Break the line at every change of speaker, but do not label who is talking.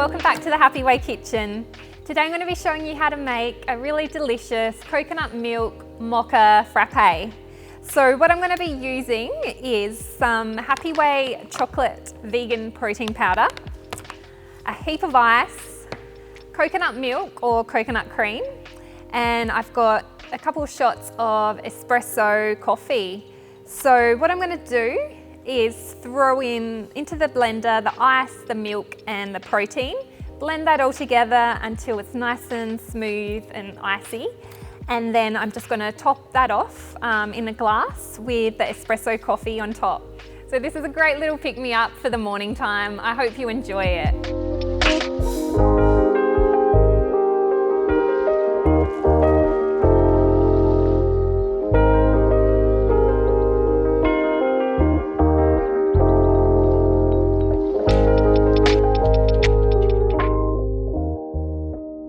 welcome back to the Happy Way Kitchen. Today I'm going to be showing you how to make a really delicious coconut milk mocha frappe. So what I'm going to be using is some Happy Way chocolate vegan protein powder, a heap of ice, coconut milk or coconut cream, and I've got a couple of shots of espresso coffee. So what I'm going to do is throw into the blender the ice, the milk and the protein. Blend that all together until it's nice and smooth and icy. And then I'm just going to top that off in a glass with the espresso coffee on top. So this is a great little pick-me-up for the morning time. I hope you enjoy it.